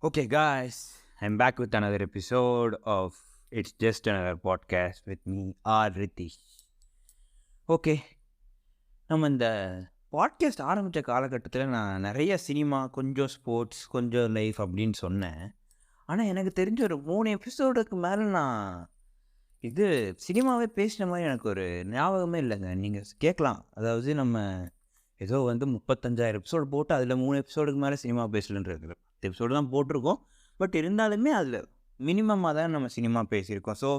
Okay, guys, I'm back with another episode of It's Just Another Podcast with me, R. Ritish. Okay, நம்ம இந்த podcast ஆரம்பித்த காலகட்டத்தில் நான் நிறைய சினிமா, கொஞ்சம் ஸ்போர்ட்ஸ், கொஞ்சம் லைஃப் அப்படின்னு சொன்னேன். ஆனால் எனக்கு தெரிஞ்ச ஒரு 3 எபிசோடுக்கு மேலே நான் இது சினிமாவே பேசின மாதிரி எனக்கு ஒரு ஞாபகமே இல்லைங்க. நீங்கள் கேட்கலாம், அதாவது நம்ம ஏதோ 35,000 எபிசோடு போட்டு அதில் 3 எபிசோடுக்கு மேலே சினிமா பேசலன்றது 10 எபிசோடு தான் போட்டிருக்கோம். பட் இருந்தாலுமே அதில் மினிமமாக தான் நம்ம சினிமா பேசியிருக்கோம். ஸோ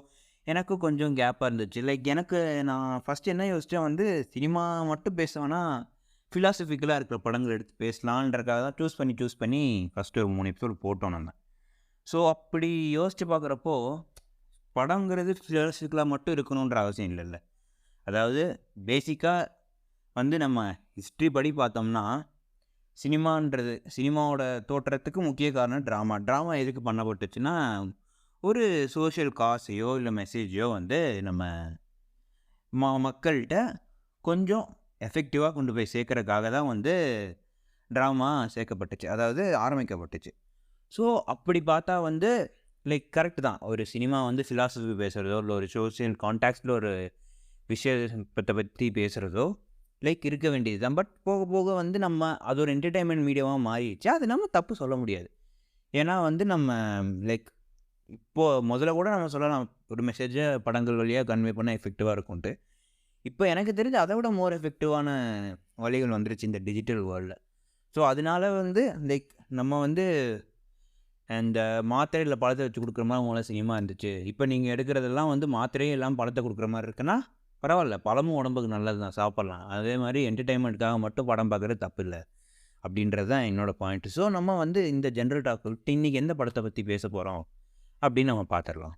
எனக்கு கொஞ்சம் கேப்பாக இருந்துச்சு. எனக்கு நான் ஃபஸ்ட்டு என்ன யோசித்தேன், சினிமா மட்டும் பேசுவேன்னா ஃபிலாசபிக்கலாக இருக்கிற படங்கள் எடுத்து பேசலான்றக்காக தான் சூஸ் பண்ணி ஃபஸ்ட்டு ஒரு 3 எபிசோடு போட்டோம் நம்ம. ஸோ அப்படி யோசித்து பார்க்குறப்போ படங்கிறது ஃபிலாசபிக்கலாக மட்டும் இருக்கணுன்ற அவசியம் இல்லைல்ல. அதாவது பேசிக்காக நம்ம ஹிஸ்ட்ரி படி பார்த்தோம்னா சினிமாவோட தோற்றத்துக்கு முக்கிய காரணம் ட்ராமா எதுக்கு பண்ணப்பட்டுச்சுன்னா, ஒரு சோஷியல் காஸையோ இல்லை மெசேஜையோ நம்ம மக்கள்கிட்ட கொஞ்சம் எஃபெக்டிவாக கொண்டு போய் சேர்க்கறதுக்காக தான் ட்ராமா சேர்க்கப்பட்டுச்சு, அதாவது ஆரம்பிக்கப்பட்டுச்சு. ஸோ அப்படி பார்த்தா கரெக்டு தான். ஒரு சினிமா ஃபிலாசபி பேசுகிறதோ இல்லை ஒரு சோஷியல் கான்டாக்ட்ஸில் ஒரு விஷயத்தை பற்றி பேசுகிறதோ இருக்க வேண்டியது தான். பட் போக போக நம்ம அது ஒரு என்டர்டெயின்மெண்ட் மீடியாவாக மாறிடுச்சு. அது நம்ம தப்பு சொல்ல முடியாது. ஏன்னா நம்ம இப்போது முதல்ல கூட நம்ம சொல்லலாம், ஒரு மெசேஜை படங்கள் வழியாக கன்வே பண்ண எஃபெக்டிவாக இருக்கும்ட்டு. இப்போ எனக்கு தெரிஞ்சு அதை விட மோர் எஃபெக்டிவான வழிகள் வந்துருச்சு இந்த டிஜிட்டல் வேர்ல்டில். ஸோ அதனால நம்ம இந்த மாத்திரையில் பழத்தை வச்சு கொடுக்குற மாதிரி மூலம் சினிமா இருந்துச்சு. இப்போ நீங்கள் எடுக்கிறதெல்லாம் மாத்திரையே எல்லாம் பழத்தை கொடுக்குற மாதிரி இருக்குன்னா பரவாயில்ல, பழமும் உடம்புக்கு நல்லது தான், சாப்பிட்லாம். அதே மாதிரி என்டர்டெயின்மெண்ட்டுக்காக மட்டும் படம் பார்க்குறது தப்பு இல்லை அப்படின்றது தான் என்னோடய பாயிண்ட்டு. ஸோ நம்ம இந்த ஜென்ரல் டாக் விட்டு இன்றைக்கி எந்த படத்தை பற்றி பேச போகிறோம் அப்படின்னு நம்ம பார்த்துடலாம்.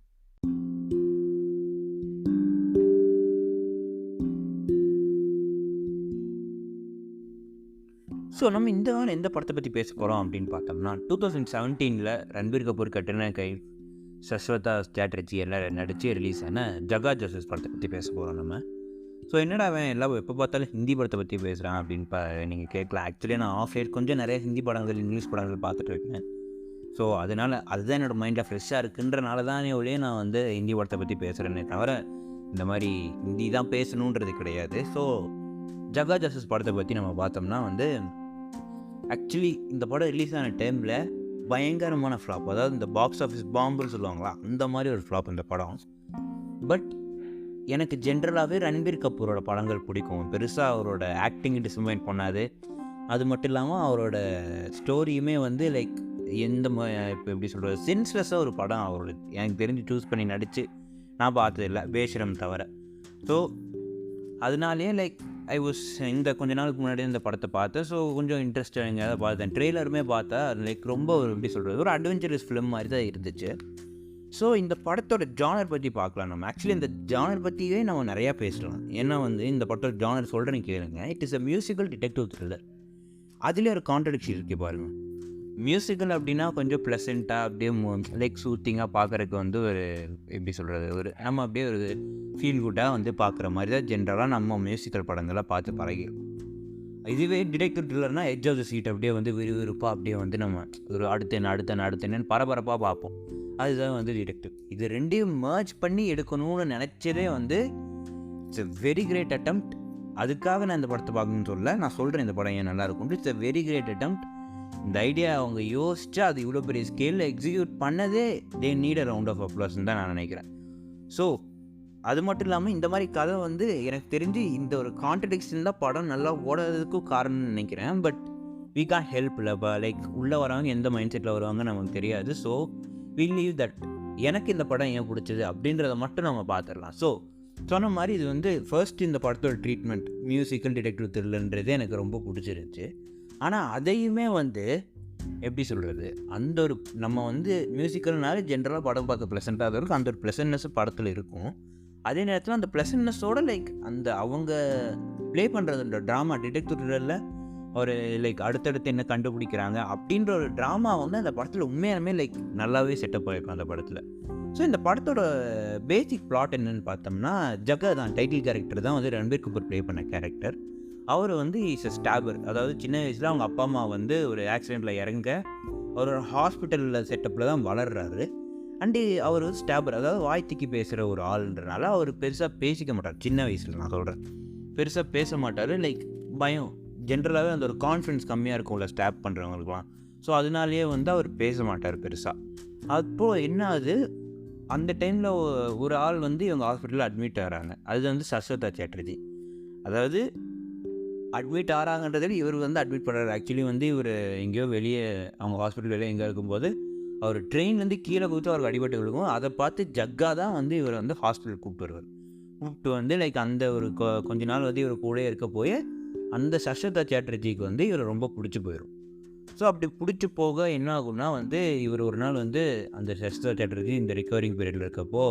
ஸோ நம்ம இந்த வாரம் எந்த படத்தை பற்றி பேச போகிறோம் அப்படின்னு பார்த்தோம்னா, 2017 ரன்பீர் கபூர், கட்ரினா கைஃப், சஸ்வதா சாட்டர்ஜி எல்லாம் நடித்து ரிலீஸ் ஆன ஜகா ஜோசஸ் படத்தை பற்றி பேச போகிறோம் நம்ம. ஸோ என்னடா அவன் எல்லாம் எப்போ பார்த்தாலும் ஹிந்தி படத்தை பற்றி பேசுகிறான் அப்படின்னு நீங்கள் கேட்கலாம். ஆக்சுவலி நான் ஆஃப் லேட் கொஞ்சம் நிறைய ஹிந்தி படங்கள், இங்கிலீஷ் படங்கள் பார்த்துட்டு இருக்கேன். ஸோ அதனால் அதுதான் என்னோடய மைண்டில் ஃப்ரெஷ்ஷாக இருக்குன்றனால தான் ஒரே நான் ஹிந்தி படத்தை பற்றி பேசுகிறேன்னே தவிர இந்த மாதிரி ஹிந்தி தான் பேசணுன்றது கிடையாது. ஸோ ஜகா ஜோசஸ் படத்தை பற்றி நம்ம பார்த்தோம்னா ஆக்சுவலி இந்த படம் ரிலீஸ் ஆன டைமில் பயங்கரமான ஃப்ளாப், அதாவது இந்த பாக்ஸ் ஆஃபீஸ் பாம்புன்னு சொல்லுவாங்களா, அந்த மாதிரி ஒரு ஃப்ளாப் இந்த படம். பட் எனக்கு ஜென்ரலாகவே ரன்பீர் கபூரோட படங்கள் பிடிக்கும். பெருசாக அவரோட ஆக்டிங் டிசப்பாயின்ட் பண்ணாது. அது மட்டும் இல்லாமல் அவரோட ஸ்டோரியுமே எந்த இப்போ எப்படி சொல்கிறது, சென்ஸ்லெஸ்ஸாக ஒரு படம் அவரோட எனக்கு தெரிஞ்சு சூஸ் பண்ணி நடித்து நான் பார்த்ததில்லை, பேஷ்ரம் தவிர. ஸோ அதனாலே இந்த கொஞ்ச நாளுக்கு முன்னாடி இந்த படத்தை பார்த்தேன். ஸோ கொஞ்சம் இன்ட்ரெஸ்டிங்காக தான் பார்த்தேன். ட்ரெய்லருமே பார்த்தா ரொம்ப ஒரு எப்படி சொல்கிறது, ஒரு அட்வென்ச்சரஸ் ஃபிலிம் மாதிரி தான் இருந்துச்சு. ஸோ இந்த படத்தோட ஜானர் பற்றி பார்க்கலாம் நம்ம. ஆக்சுவலி இந்த ஜானர் பற்றியே நம்ம நிறையா பேசலாம். ஏன்னா இந்த படத்தோட ஜானர் சொல்கிறேன்னு கேளுங்க. It is a musical detective thriller. அதுலேயே ஒரு கான்ட்ரடிக்ஷன் இருக்குது பாருங்கள். மியூசிக்கல் அப்படின்னா கொஞ்சம் ப்ளசண்ட்டாக அப்படியே சூத்திங்காக பார்க்குறதுக்கு ஒரு எப்படி சொல்கிறது, ஒரு நம்ம அப்படியே ஒரு ஃபீல் குட்டாக பார்க்குற மாதிரி தான் ஜென்ரலாக நம்ம மியூசிக்கல் படங்கள்லாம் பார்த்து பழகிடும். இதுவே டிடெக்டிவ் த்ரில்லர்னால் எட்ஜ் ஆஃப் த சீட் அப்படியே விறுவிறுப்பாக அப்படியே நம்ம ஒரு அடுத்தேன்னு பரபரப்பாக பார்ப்போம். அதுதான் டிடெக்டிவ். இது ரெண்டையும் மர்ஜ் பண்ணி எடுக்கணும்னு நினச்சதே it's a very great attempt. அதுக்காக நான் இந்த படத்தை பார்க்கணும்னு சொல்ல, நான் சொல்கிறேன் இந்த படம் ஏன் நல்லாயிருக்கும். It's a very great attempt. இந்த ஐடியா அவங்க யோசிச்சா அது இவ்வளோ பெரிய ஸ்கேலில் எக்ஸிக்யூட் பண்ணதே they need a round of அப்ளாஸ்ன்னு தான் நான் நினைக்கிறேன். ஸோ அது மட்டும் இல்லாமல் இந்த மாதிரி கதை எனக்கு தெரிஞ்சு இந்த ஒரு கான்ட்ரடிக்ஷன் தான் படம் நல்லா ஓடுறதுக்கும் காரணம்னு நினைக்கிறேன். பட் வி கான் ஹெல்ப் இல்லைப்பா, உள்ளே வரவங்க எந்த மைண்ட் செட்டில் வருவாங்க நமக்கு தெரியாது. So we leave that. எனக்கு இந்த படம் ஏன் பிடிச்சது அப்படின்றத மட்டும் நம்ம பார்த்துடலாம். ஸோ சொன்ன மாதிரி இது ஃபர்ஸ்ட் இந்த படத்தோட ட்ரீட்மெண்ட் மியூசிக்கல் டிடெக்டிவ் த்ரில்லர்ன்றது எனக்கு ரொம்ப பிடிச்சிருந்துச்சு. ஆனால் அதையுமே எப்படி சொல்கிறது, அந்த ஒரு நம்ம மியூசிக்கல்னாலே ஜென்ரலாக படம் பார்க்க ப்ளசண்ட்டாக தான் இருக்கும். அந்த ஒரு ப்ளசன்ட்னஸ் படத்தில் இருக்கும். அதே நேரத்தில் அந்த ப்ளசன்ட்னஸோட அந்த அவங்க ப்ளே பண்ணுறது ட்ராமா டிடெக்டிவ் த்ரில்லரில் ஒரு அடுத்தடுத்து என்ன கண்டுபிடிக்கிறாங்க அப்படின்ற ஒரு ட்ராமா அந்த படத்தில் உண்மையாலுமே நல்லாவே செட்டப் ஆகிருக்கும் அந்த படத்தில். ஸோ இந்த படத்தோட பேசிக் பிளாட் என்னென்னு பார்த்தோம்னா, ஜகா தான் டைட்டில் கேரக்டர் தான் ரன்பீர் கபூர் ப்ளே பண்ண கேரக்டர். அவர் இஸ் எ ஸ்டாபர். அதாவது சின்ன வயசில் அவங்க அப்பா அம்மா ஒரு ஆக்சிடெண்ட்டில் இறங்க அவர் ஹாஸ்பிட்டலில் செட்டப்பில் தான் வளர்றாரு. அண்டு அவர் ஸ்டாபர், அதாவது வாய்த்திக்கு பேசுகிற ஒரு ஆளுன்றனால அவர் பெருசாக பேசிக்க மாட்டார். சின்ன வயசில் நான் சொல்கிறேன், பெருசாக பேச மாட்டார். லைக் பயம், ஜென்ரலாகவே அந்த ஒரு கான்ஃபிடன்ஸ் கம்மியாக இருக்கும்ல ஸ்டாப் பண்ணுறவங்களுக்குலாம். ஸோ அதனாலேயே வந்து அவர் பேச மாட்டார் பெருசாக. அப்போது என்ன ஆகுது, அந்த டைமில் ஒரு ஆள் வந்து இவங்க ஹாஸ்பிட்டலில் அட்மிட் ஆகிறாங்க. அது வந்து சஸ்வதா சாட்டர்ஜி. அதாவது அட்மிட் ஆகிறாங்கன்றதை இவர் வந்து அட்மிட் பண்ணுறாரு. ஆக்சுவலி வந்து இவர் எங்கேயோ வெளியே, அவங்க ஹாஸ்பிட்டல் வெளியே எங்கே இருக்கும்போது அவர் ட்ரெயின்லேருந்து கீழே கொடுத்து அவருக்கு அடிபட்டு விழுகும். அதை பார்த்து ஜக்கா தான் வந்து இவர் வந்து ஹாஸ்பிட்டல் கூப்பிட்டு வருவார். கூப்பிட்டு வந்து லைக் அந்த ஒரு கொஞ்ச நாள் வந்து இவர் கூட இருக்க போய் அந்த சஸ்வதா சாட்டர்ஜிக்கு வந்து இவர் ரொம்ப பிடிச்சி போயிடும். ஸோ அப்படி பிடிச்சி போக என்ன ஆகும்னா வந்து இவர் ஒரு நாள் வந்து அந்த சஸ்வதா சாட்டர்ஜி இந்த ரிகவரிங் பீரியடில் இருக்கப்போ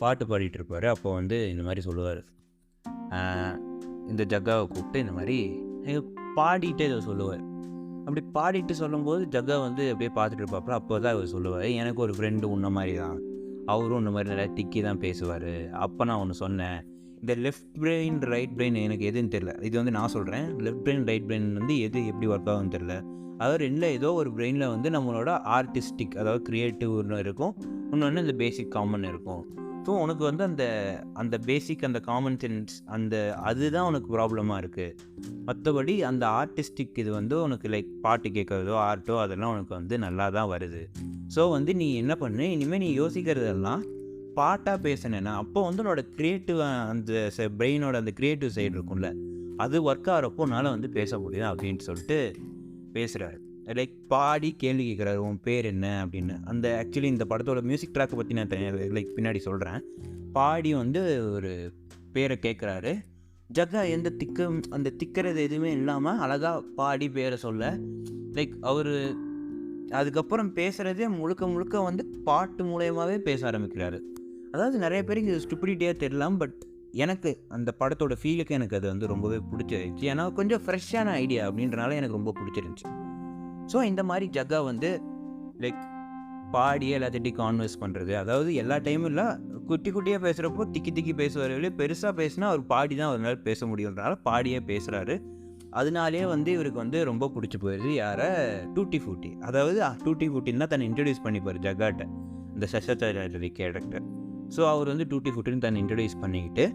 பாட்டு பாடிட்டு இருப்பார். அப்போ வந்து இந்த மாதிரி சொல்லுவார், இந்த ஜக்காவை கூப்பிட்டு இந்த மாதிரி பாடிட்டே இதை சொல்லுவார். அப்படி பாடிட்டு சொல்லும்போது ஜக்கா வந்து அப்படியே பார்த்துட்டு இருப்பாப்புல. அப்போ தான் அவர் சொல்லுவார், எனக்கு ஒரு ஃப்ரெண்டு உன்ன மாதிரி தான், அவரும் இந்த மாதிரி நிறையா திக்கி தான் பேசுவார். அப்போ நான் ஒன்று சொன்னேன், இந்த லெஃப்ட் பிரெயின் ரைட் பிரெயின் எனக்கு எதுன்னு தெரில, இது வந்து நான் சொல்கிறேன், லெஃப்ட் பிரெயின் ரைட் பிரெயின் வந்து எது எப்படி ஒர்க் ஆகும்னு தெரில, அதாவது ரெண்டில் ஏதோ ஒரு பிரெயினில் வந்து நம்மளோட ஆர்டிஸ்டிக் அதாவது க்ரியேட்டிவ் ஒன்று இருக்கும், இன்னொன்று இந்த பேசிக் காமன் இருக்கும். ஸோ உனக்கு வந்து அந்த அந்த பேசிக் அந்த காமன் சென்ஸ் அந்த அதுதான் உனக்கு ப்ராப்ளமாக இருக்குது. மற்றபடி அந்த ஆர்டிஸ்டிக் இது வந்து உனக்கு லைக் பாட்டு கேட்குறதோ ஆர்ட்டோ அதெல்லாம் உனக்கு வந்து நல்லா தான் வருது. ஸோ வந்து நீ என்ன பண்ணு, இனிமேல் நீ யோசிக்கிறதெல்லாம் பாட்டாக பேசினேன்னா அப்போ வந்து உன்னோட க்ரியேட்டிவ் அந்த பிரெயினோட அந்த க்ரியேட்டிவ் சைடு இருக்கும்ல, அது ஒர்க் ஆகிறப்போ உன்னால் வந்து பேச முடியும் அப்படின்ட்டு சொல்லிட்டு பேசுகிறாரு. லைக் பாடி கேள்வி கேட்குறாரு, உன் பேர் என்ன அப்படின்னு. அந்த ஆக்சுவலி இந்த படத்தோட மியூசிக் ட்ராக்கை பற்றி நான் லைக் பின்னாடி சொல்கிறேன். பாடி வந்து ஒரு பேரை கேட்குறாரு. ஜக்கா எந்த அந்த திக்கிறது எதுவுமே இல்லாமல் அழகாக பாடி பேரை சொல்ல, லைக் அவர் அதுக்கப்புறம் பேசுகிறதே முழுக்க முழுக்க வந்து பாட்டு மூலயமாவே பேச ஆரம்பிக்கிறாரு. அதாவது நிறைய பேருக்கு இது ஸ்டூபிடிட்டியாக தெரியலாம், பட் எனக்கு அந்த படத்தோட ஃபீலுக்கு எனக்கு அது வந்து ரொம்பவே பிடிச்சிருந்துச்சு. ஏன்னா கொஞ்சம் ஃப்ரெஷ்ஷான ஐடியா அப்படின்றனால எனக்கு ரொம்ப பிடிச்சிருந்துச்சி. ஸோ இந்த மாதிரி ஜக்கா வந்து லைக் பாடியே எல்லாத்திட்டையும் கான்வர்ஸ் பண்ணுறது, அதாவது எல்லா டைமும் இல்லை, குட்டி குட்டியாக பேசுகிறப்போ திக்கி பேசுவார். பெருசாக பேசினா அவர் பாடி தான் ஒரு நாள் பேச முடியுன்றனால பாடியே பேசுகிறாரு. அதனாலே வந்து இவருக்கு வந்து ரொம்ப பிடிச்சி போயிடுது. யாரை? டூட்டி ஃபூட்டி. அதாவது டூட்டி ஃபூட்டின்னு தான் தன்னை இன்ட்ரடியூஸ் பண்ணிப்பார் ஜக்காட்ட, இந்த சஸ்வதா சாட்டர்ஜி கேரக்டர். ஸோ அவர் வந்து டூட்டி ஃபூட்டின்னு தன்னை இன்ட்ரடியூஸ் பண்ணிக்கிட்டு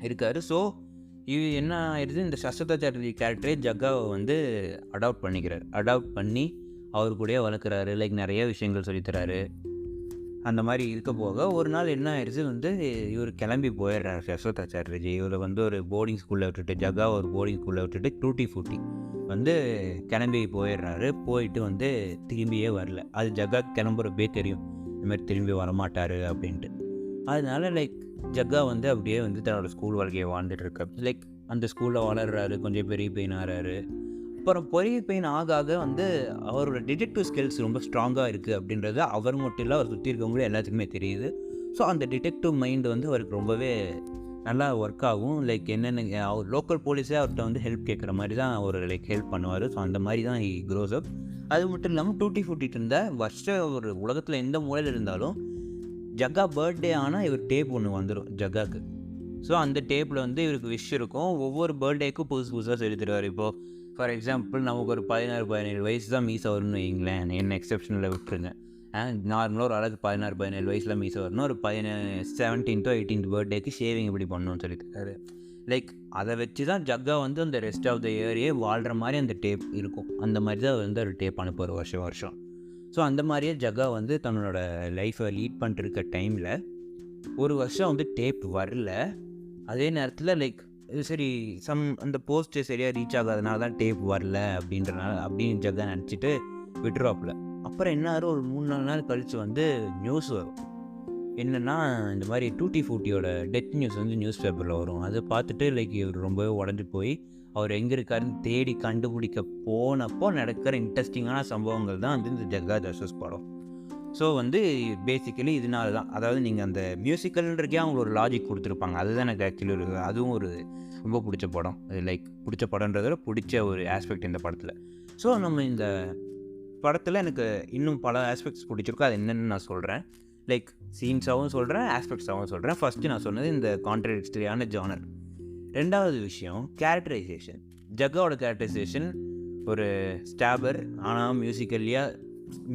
இருக்கார். ஸோ இது என்ன ஆயிடுது, இந்த சஸ்வதா சாட்டர்ஜி கேரக்டரே ஜக்காவை வந்து அடாப்ட் பண்ணிக்கிறார். அடாப்ட் பண்ணி அவர் கூடயே வளர்க்குறாரு. லைக் நிறைய விஷயங்கள் சொல்லித்தராரு. அந்த மாதிரி இருக்க போக ஒரு நாள் என்ன ஆயிடுச்சு வந்து இவர் கிளம்பி போயிடுறாரு சஸ்வதா சாட்டர்ஜி. இவரை வந்து ஒரு போர்டிங் ஸ்கூலில் விட்டுட்டு, ஜக்கா ஒரு போர்டிங் ஸ்கூலில் விட்டுட்டு டூட்டி ஃபூட்டி வந்து கிளம்பி போயிடுறாரு. போயிட்டு வந்து திரும்பியே வரல. அது ஜக்கா கிளம்புறப்பே தெரியும் இதுமாதிரி திரும்பி வரமாட்டார் அப்படின்ட்டு. அதனால லைக் ஜக்கா வந்து அப்படியே வந்து தன்னோட ஸ்கூல் வாழ்க்கையை வாழ்ந்துட்டு இருக்காரு. லைக் அந்த ஸ்கூலில் வளர்றாரு, கொஞ்சம் பெரிய பையன் ஆகிறாரு. அப்புறம் பெரிய பையன் ஆக ஆக வந்து அவரோட டிடெக்டிவ் ஸ்கில்ஸ் ரொம்ப ஸ்ட்ராங்காக இருக்குது அப்படின்றது அவர் மட்டும் இல்லை, அவர் சுற்றி இருக்கவங்களும் எல்லாத்துக்குமே தெரியுது. ஸோ அந்த டிடெக்டிவ் மைண்டு வந்து அவருக்கு ரொம்பவே நல்லா ஒர்க் ஆகும். லைக் என்னென்ன அவர் லோக்கல் போலீஸே அவர்கிட்ட வந்து ஹெல்ப் கேட்குற மாதிரி தான் அவர் லைக் ஹெல்ப் பண்ணுவார். ஸோ அந்த மாதிரி தான் ஹி க்ரோஸ் அப். அது மட்டும் இல்லாமல் டூட்டி ஃபூட்டிட்டு இருந்த வருஷம் ஒரு உலகத்தில் எந்த மூலையில் இருந்தாலும் ஜக்கா பர்த்டே ஆனால் இவர் டேப் ஒன்று வந்துடும் ஜக்காவுக்கு. ஸோ அந்த டேப்பில் வந்து இவருக்கு விஷ் இருக்கும். ஒவ்வொரு பர்த்டேக்கும் புதுசாக சொல்லி தருவார். இப்போது ஃபார் எக்ஸாம்பிள் நமக்கு ஒரு 16-17 வயசு தான் மீசை வரும்னு வைங்களேன், என்ன எக்ஸப்ஷனில் விட்டுருங்க. நார்மலாக ஒரு அழகு 16-17 வயசில் மீசை வரணும். ஒரு 17th or 18th பர்த்டேக்கு ஷேவிங் எப்படி பண்ணணும்னு சொல்லி தராரு. லைக் அதை வச்சு தான் ஜக்கா வந்து அந்த ரெஸ்ட் ஆஃப் த இயரையே வாழ்கிற மாதிரி அந்த டேப் இருக்கும். அந்த மாதிரி தான் வந்து ஒரு டேப் அனுப்புவார் வருஷம். ஸோ அந்த மாதிரியே ஜக்கா வந்து தன்னோட லைஃப்பை லீட் பண்ணிட்டுருக்க டைமில் ஒரு வருஷம் வந்து டேப் வரல. அதே நேரத்தில் லைக் சரி அந்த போஸ்ட்டு சரியாக ரீச் ஆகாதனால தான் டேப் வரல அப்படின்னு ஜக்கா நினச்சிட்டு விட்டுருவாப்புல. அப்புறம் என்ன ஆகும், ஒரு 3-4 நாள் கழித்து வந்து நியூஸ் வரும். என்னென்னா இந்த மாதிரி டூட்டி ஃபூட்டியோட டெத் நியூஸ் வந்து நியூஸ் பேப்பரில் வரும். அதை பார்த்துட்டு லைக் இவர் ரொம்பவே உடஞ்சி போய் அவர் எங்கே இருக்காருன்னு தேடி கண்டுபிடிக்க போனப்போ நடக்கிற இன்ட்ரெஸ்டிங்கான சம்பவங்கள் தான் வந்து இந்த ஜக்கா ஜசஸ் படம். ஸோ வந்து பேசிக்கலி இதனால தான், அதாவது நீங்கள் அந்த மியூசிக்கல்ன்றக்கே அவங்க ஒரு லாஜிக் கொடுத்துருப்பாங்க. அதுதான் எனக்கு ஆக்சுவலி அதுவும் ஒரு ரொம்ப பிடிச்ச படம். லைக் பிடிச்ச படன்றத பிடிச்ச ஒரு ஆஸ்பெக்ட் இந்த படத்தில். ஸோ நம்ம இந்த படத்தில் எனக்கு இன்னும் பல ஆஸ்பெக்ட்ஸ் பிடிச்சிருக்கும். அது என்னென்னு நான் சொல்கிறேன். லைக் சீன்ஸாகவும் சொல்கிறேன், ஆஸ்பெக்ட்ஸாகவும் சொல்கிறேன். ஃபஸ்ட்டு நான் சொன்னது இந்த கான்ட்ரடிக்டரியான ஜானர். ரெண்டாவது விஷயம் கேரக்டரைசேஷன். ஜக்காவோட கேரக்டரைசேஷன் ஒரு ஸ்டாபர், ஆனால்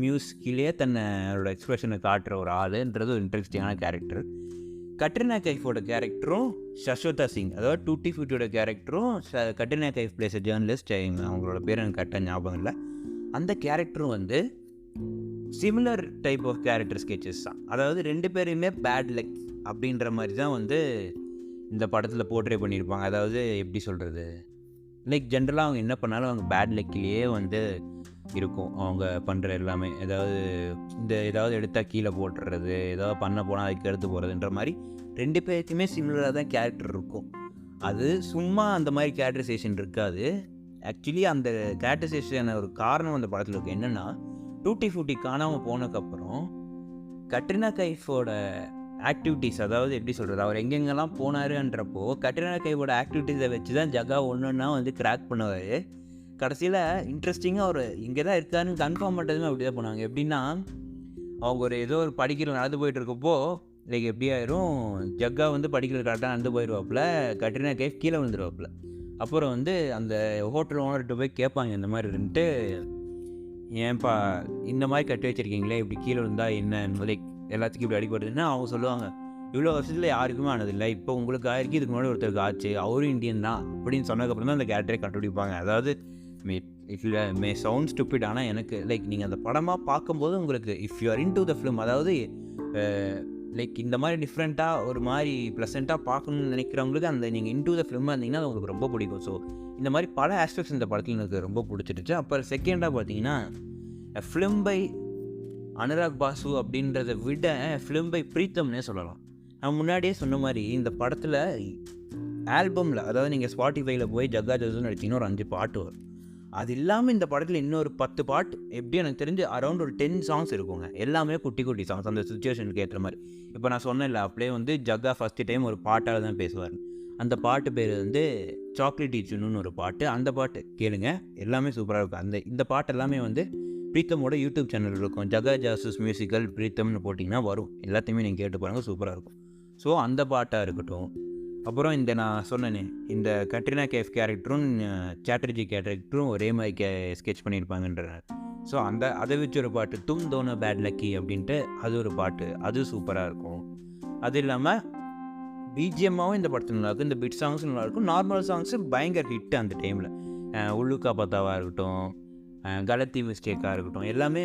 மியூசிக்கிலேயே தன்னோட எக்ஸ்பிரஷனை காட்டுற ஒரு ஆளுன்றது ஒரு இன்ட்ரெஸ்டிங்கான கேரக்டர். கட்ரினா கைஃபோட கேரக்டரும் சஸ்வதா சிங், அதாவது டூட்டி ஃப்ரூட்டியோட கேரக்டரும் கட்ரினா கைஃப் பிளேஸ் ஜேர்னலிஸ்ட், அவங்களோட பேர் எனக்கு கரெக்டாக ஞாபகம் இல்லை. அந்த கேரக்டரும் வந்து similar type of character sketches தான். அதாவது 2 பேரையுமே பேட் லக் அப்படின்ற மாதிரி தான் வந்து இந்த படத்தில் போர்ட்ரே பண்ணியிருப்பாங்க. அதாவது எப்படி சொல்கிறது, லைக் ஜென்ரலாக அவங்க என்ன பண்ணாலும் அவங்க பேட் லக்கிலேயே வந்து இருக்கும் அவங்க பண்ணுற எல்லாமே. ஏதாவது எடுத்தால் கீழே போட்டுறது, ஏதாவது பண்ண போனால் அதுக்கு எடுத்து போகிறதுன்ற மாதிரி 2 பேருக்குமே சிமிலராக தான் கேரக்டர் இருக்கும். அது சும்மா அந்த மாதிரி கேரக்டரைசேஷன் இருக்காது. ஆக்சுவலி அந்த கேரக்டரைசேஷன் ஒரு காரணம் அந்த படத்தில் இருக்குது. என்னென்னா, டூட்டி ஃப்ரூட்டி காணாமல் போனதுக்கப்புறம் கட்ரினா கைஃபோட ஆக்டிவிட்டீஸ், அதாவது எப்படி சொல்கிறது, அவர் எங்கெங்கெல்லாம் போனாருன்றப்போ கட்ரினா கைஃபோட ஆக்டிவிட்டீஸை வச்சு தான் ஜகா ஒன்றா வந்து கிராக் பண்ணுவார். கடைசியில் இன்ட்ரெஸ்டிங்காக அவர் இங்கே தான் இருக்காருன்னு கன்ஃபார்ம் பண்ணுறதுமே அப்படி தான் பண்ணுவாங்க. எப்படின்னா, அவங்க ஏதோ ஒரு படிக்கல நடந்து போயிட்டு இருக்கப்போ லைக் எப்படி ஆயிரும், ஜக்கா வந்து படிக்கல கரெக்டாக நடந்து போயிடுவாப்புல, கட்ரினா கைஃப் கீழே விழுந்துருவாப்புல. அப்புறம் வந்து அந்த ஹோட்டல் ஓனர்கிட்ட போய் கேட்பாங்க, இந்த மாதிரி இருந்துட்டு, ஏன்ப்பா இந்த மாதிரி கட்டி வச்சுருக்கீங்களே, இப்படி கீழே விழுந்தால் என்ன, லைக் எல்லாத்துக்கும் இப்படி அடிப்படுதுன்னா அவங்க சொல்லுவாங்க, இவ்வளோ வருஷத்தில் யாருக்குமே ஆனதில்லை, இப்போ உங்களுக்கு ஆயிருக்கு, இதுக்கு முன்னாடி ஒருத்தருக்கு ஆச்சு, அவரும் இந்தியன் தான் அப்படின்னு சொன்னதுக்கப்புறம் தான் அந்த கேரக்டரை கண்டுபிடிப்பாங்க. அதாவது மே சவுண்ட் ஸ்டூபிட், ஆனால் எனக்கு லைக் நீங்கள் அந்த படமாக பார்க்கும்போது உங்களுக்கு if you R in to the film, அதாவது லைக் இந்த மாதிரி டிஃப்ரெண்ட்டாக ஒரு மாதிரி ப்ளசண்ட்டாக பார்க்கணுன்னு நினைக்கிறவங்களுக்கு அந்த நீங்கள் இன் டு த ஃபிலிமாக இருந்தீங்கன்னா அது உங்களுக்கு ரொம்ப பிடிக்கும். ஸோ இந்த மாதிரி பல ஆஸ்பெக்ட்ஸ் இந்த படத்தில் எனக்கு ரொம்ப பிடிச்சிருச்சு. அப்புறம் செகண்டாக பார்த்தீங்கன்னா, ஃபிலிம் பை அனுராக் பாசு அப்படின்றத விட ஃபிலிம் பை பிரீத்தம்னே சொல்லலாம். நான் முன்னாடியே சொன்ன மாதிரி இந்த படத்தில் ஆல்பமில், அதாவது நீங்கள் ஸ்பாட்டிஃபைல போய் ஜக்கா ஜோசப்னு அடிச்சிங்கன்னா ஒரு 5 பாட்டு வரும். அது இல்லாமல் இந்த படத்தில் இன்னொரு 10 பாட்டு, எப்படி எனக்கு தெரிஞ்சு அரௌண்ட் ஒரு 10 சாங்ஸ் இருக்குங்க. எல்லாமே குட்டி குட்டி சாங்ஸ், அந்த சுச்சுவேஷனுக்கு ஏற்ற மாதிரி. இப்போ நான் சொன்னேன்ல, அப்படியே வந்து ஜக்கா ஃபஸ்ட்டு டைம் ஒரு பாட்டால் தான் பேசுவார். அந்த பாட்டு பேர் வந்து சாக்லேட் ஈச்சுன்னு ஒரு பாட்டு. அந்த பாட்டு கேளுங்க, எல்லாமே சூப்பராக இருக்கும். இந்த பாட்டு எல்லாமே வந்து பிரீத்தமோட யூடியூப் சேனல் இருக்கும், ஜகா ஜாசூஸ் மியூசிக்கல் பிரீத்தம்னு போட்டிங்கன்னா வரும். எல்லாத்தையுமே நீங்கள் கேட்டு பாருங்கள், சூப்பராக இருக்கும். ஸோ அந்த பாட்டாக இருக்கட்டும். அப்புறம் நான் சொன்னேனே, இந்த கட்ரினா கைஃப் கேரக்டரும் சாட்டர்ஜி கேரக்டரும் ஒரே மாதிரி ஸ்கெட்ச் பண்ணியிருப்பாங்கன்றார். ஸோ அதை வச்சு ஒரு பாட்டு, தும் தோனோ பேட் லக்கி அப்படின்ட்டு அது ஒரு பாட்டு, அது சூப்பராக இருக்கும். அது இல்லாமல் பிஜிஎம்மாவும் இந்த படத்தில் நல்லாயிருக்கும், இந்த பிட் சாங்ஸும் நல்லாயிருக்கும், நார்மல் சாங்ஸு பயங்கர ஹிட்டு அந்த டைமில். உள்ளுக்கா பத்தாவாக இருக்கட்டும், கலத்தி மிஸ்டேக்காக இருக்கட்டும், எல்லாமே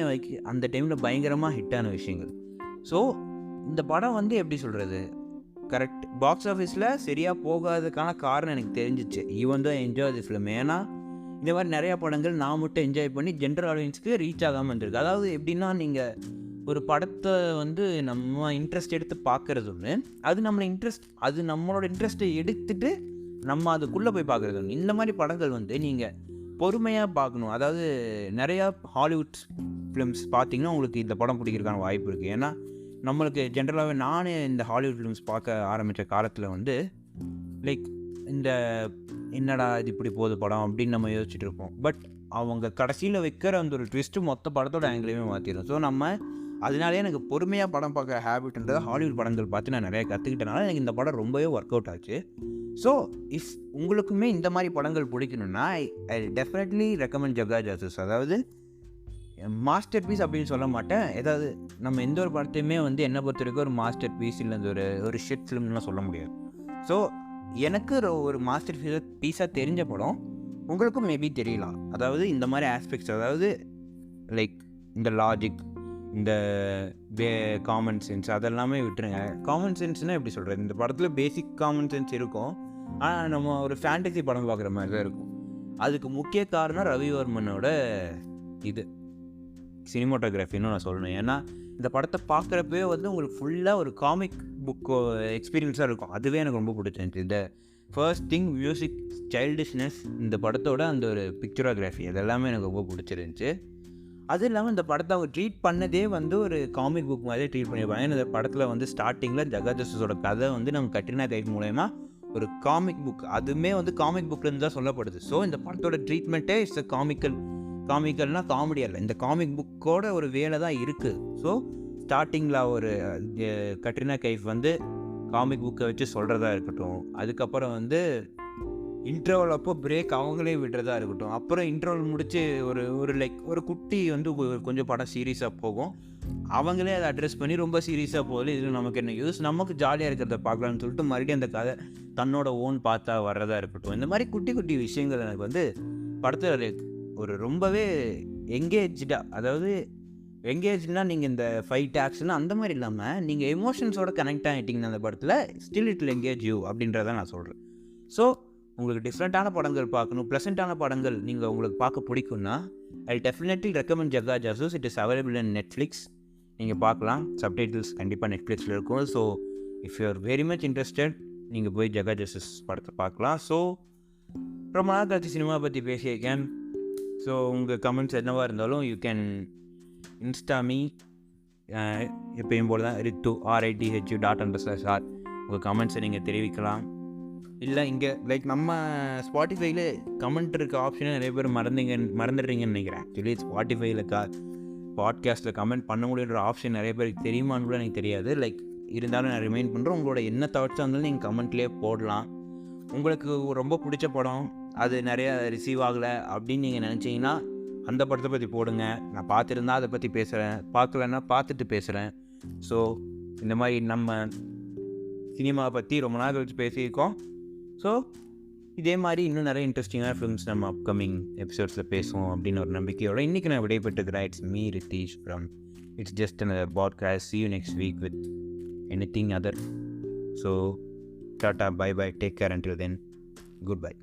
அந்த டைமில் பயங்கரமாக ஹிட்டான விஷயங்கள். ஸோ இந்த படம் வந்து எப்படி சொல்கிறது, கரெக்ட் பாக்ஸ் ஆஃபீஸில் சரியாக போகாததுக்கான காரணம் எனக்கு தெரிஞ்சிச்சு. ஈவன் தான் என்ஜாய் தி ஃபிலிம். ஏன்னா இந்த மாதிரி நிறையா படங்கள் நான் மட்டும் என்ஜாய் பண்ணி ஜென்ரல் ஆடியன்ஸுக்கு ரீச் ஆகாமல் இருந்திருக்கு. அதாவது எப்படின்னா, நீங்கள் ஒரு படத்தை வந்து நம்ம இன்ட்ரெஸ்ட் எடுத்து பார்க்குறது ஒன்று, அது நம்மளோட இன்ட்ரெஸ்ட்டை எடுத்துகிட்டு நம்ம அதுக்குள்ளே போய் பார்க்குறது ஒன்று. இந்த மாதிரி படங்கள் வந்து நீங்கள் பொறுமையாக பார்க்கணும். அதாவது நிறையா ஹாலிவுட் ஃபிலிம்ஸ் பார்த்தீங்கன்னா உங்களுக்கு இந்த படம் பிடிக்கிறதுக்கான வாய்ப்பு இருக்குது. ஏன்னா நம்மளுக்கு ஜென்ரலாகவே நானே இந்த ஹாலிவுட் ஃபிலிம்ஸ் பார்க்க ஆரம்பித்த காலத்தில் வந்து லைக் என்னடா இது இப்படி போகுது படம் அப்படின்னு நம்ம யோசிச்சுட்டு இருப்போம். பட் அவங்க கடைசியில் வைக்கிற அந்த ஒரு ட்விஸ்ட்டு மொத்த படத்தோட ஆங்கிலையுமே மாற்றிடும். ஸோ அதனாலே எனக்கு பொறுமையாக படம் பார்க்க ஹேபிட்ன்றதை ஹாலிவுட் படங்கள் பார்த்து நான் நிறையா கற்றுக்கிட்டனால எனக்கு இந்த படம் ரொம்பவே ஒர்க் அவுட் ஆச்சு. ஸோ இஃப் உங்களுக்குமே இந்த மாதிரி படங்கள் பிடிக்கணுன்னா ஐ டெஃபினெட்லி ரெக்கமெண்ட் ஜக்கா ஜாசூஸ். அதாவது மாஸ்டர் பீஸ் அப்படின்னு சொல்ல மாட்டேன், ஏதாவது நம்ம எந்த ஒரு படத்தையுமே வந்து என்னை பொறுத்த வரைக்கும் ஒரு மாஸ்டர் பீஸ் இல்லை ஒரு ஷிட் ஃபிலிம்லாம் சொல்ல முடியாது. ஸோ எனக்கு ஒரு மாஸ்டர் பீஸாக தெரிஞ்ச படம் உங்களுக்கும் மேபி தெரியலாம். அதாவது இந்த மாதிரி ஆஸ்பெக்ட்ஸ், அதாவது லைக் இந்த லாஜிக், இந்த காமன் சென்ஸ் அதெல்லாமே விட்டுருங்க. காமன் சென்ஸ்னால் எப்படி சொல்கிறது, இந்த படத்தில் பேசிக் காமன் சென்ஸ் இருக்கும், ஆனால் நம்ம ஒரு ஃபேண்டசி படம் பார்க்குற மாதிரி தான் இருக்கும். அதுக்கு முக்கிய காரணம் ரவிவர்மனோட சினிமாட்டோகிராஃபின்னு நான் சொல்லணும். ஏன்னா இந்த படத்தை பார்க்குறப்பே வந்து உங்களுக்கு ஃபுல்லாக ஒரு காமிக் புக் எக்ஸ்பீரியன்ஸாக இருக்கும். அதுவே எனக்கு ரொம்ப பிடிச்சிருந்துச்சி. இந்த ஃபர்ஸ்ட் திங் மியூசிக், சைல்டிஷ்னஸ், இந்த படத்தோட அந்த ஒரு பிக்சரோகிராஃபி, அதெல்லாமே எனக்கு ரொம்ப பிடிச்சிருந்துச்சி. அது இல்லாமல் இந்த படத்தை அவங்க ட்ரீட் பண்ணதே வந்து ஒரு காமிக் புக் மாதிரியே ட்ரீட் பண்ணியிருப்பாங்க. ஏன்னா இந்த படத்தில் வந்து ஸ்டார்டிங்கில் ஜக்கா ஜாசூஸோட கதை வந்து நம்ம கட்ரினா கைஃப் மூலயமா ஒரு காமிக் புக், அதுவுமே வந்து காமிக் புக்லேருந்து தான் சொல்லப்படுது. ஸோ இந்த படத்தோட ட்ரீட்மெண்ட்டே இட்ஸ் அ காமிக்கல்னால் காமெடி அல்ல, இந்த காமிக் புக்கோட ஒரு வேலை தான் இருக்குது. ஸோ ஸ்டார்டிங்கில் ஒரு கட்ரினா கைஃப் வந்து காமிக் புக்கை வச்சு சொல்கிறதா இருக்கட்டும், அதுக்கப்புறம் வந்து இன்டர்வல் அப்போ பிரேக் அவங்களே விடுறதா இருக்கட்டும், அப்புறம் இன்டர்வல் முடிச்சு ஒரு ஒரு ஒரு குட்டி வந்து கொஞ்சம் படம் சீரியஸாக போகும், அவங்களே அதை அட்ரஸ் பண்ணி ரொம்ப சீரியஸாக போகுது, இதில் நமக்கு என்ன யூஸ், நமக்கு ஜாலியாக இருக்கிறத பார்க்கலான்னு சொல்லிட்டு மறுபடியும் அந்த கதை தன்னோட ஓன் பார்த்தா வர்றதா இருக்கட்டும். இந்த மாதிரி குட்டி குட்டி விஷயங்கள் எனக்கு வந்து படத்தில் ஒரு ரொம்பவே எங்கேஜ்டாக, அதாவது எங்கேஜ்னா நீங்கள் இந்த ஃபைட் ஆக்ஷன் அந்த மாதிரி இல்லாமல் நீங்கள் எமோஷன்ஸோட கனெக்ட் ஆகிட்டிங்கன்னா அந்த படத்தில் still it will engage you அப்படின்றத நான் சொல்கிறேன். ஸோ உங்களுக்கு டிஃப்ரெண்ட்டான படங்கள் பார்க்கணும், ப்ளசண்ட்டான படங்கள் நீங்கள் உங்களுக்கு பார்க்க பிடிக்கும்னா I definitely recommend Jagga Jasoos. It is available in Netflix. நீங்கள் பார்க்கலாம், சப்டைட்டில்ஸ் கண்டிப்பாக நெட்ஃப்ளிக்ஸில் இருக்கும். So if you are very much interested நீங்கள் போய் ஜகா ஜாசூஸ் படத்தை பார்க்கலாம். ஸோ ரொம்ப நாள் கழிச்சு சினிமா பற்றி பேசியிருக்கேன். ஸோ உங்கள் கமெண்ட்ஸ் என்னவாக இருந்தாலும் யூ கேன் இன்ஸ்டாமி எப்பயும் போல் தான் ரித்து RITHU._R உங்கள் கமெண்ட்ஸை நீங்கள் தெரிவிக்கலாம். இல்லை இங்கே நம்ம ஸ்பாட்டிஃபைல கமெண்ட் இருக்க ஆப்ஷனை நிறைய பேர் மறந்துடுறீங்கன்னு நினைக்கிறேன். ஆக்சுவலி ஸ்பாட்டிஃபைல பாட்காஸ்ட்டில் கமெண்ட் பண்ண முடியுன்ற ஆப்ஷன் நிறைய பேருக்கு தெரியுமான்னு கூட எனக்கு தெரியாது. இருந்தாலும் நான் ரிமைண்ட் பண்ணுறேன், உங்களோட என்ன தாட்ஸாக இருந்தாலும் நீங்கள் கமெண்ட்லேயே போடலாம். உங்களுக்கு ரொம்ப பிடிச்ச படம் அது நிறையா ரிசீவ் ஆகலை அப்படின்னு நீங்கள் நினச்சிங்கன்னா அந்த படத்தை பற்றி போடுங்க. நான் பார்த்துருந்தா அதை பற்றி பேசுகிறேன், பார்க்கலன்னா பார்த்துட்டு பேசுகிறேன். ஸோ இந்த மாதிரி நம்ம சினிமாவை பற்றி ரொம்ப நாள் கழிச்சு பேசியிருக்கோம். ஸோ இதே மாதிரி இன்னும் நிறைய இன்ட்ரெஸ்டிங்கான ஃபிலிம்ஸ் நம்ம அப்கமிங் எபிசோட்ஸில் பேசுவோம் அப்படின்னு ஒரு நம்பிக்கையோட இன்றைக்கி நான் விடைபெற்றுக்கிறேன். It's me Ritesh from it's just another podcast. See you next week with anything other. So tata, bye bye, take care until then, goodbye.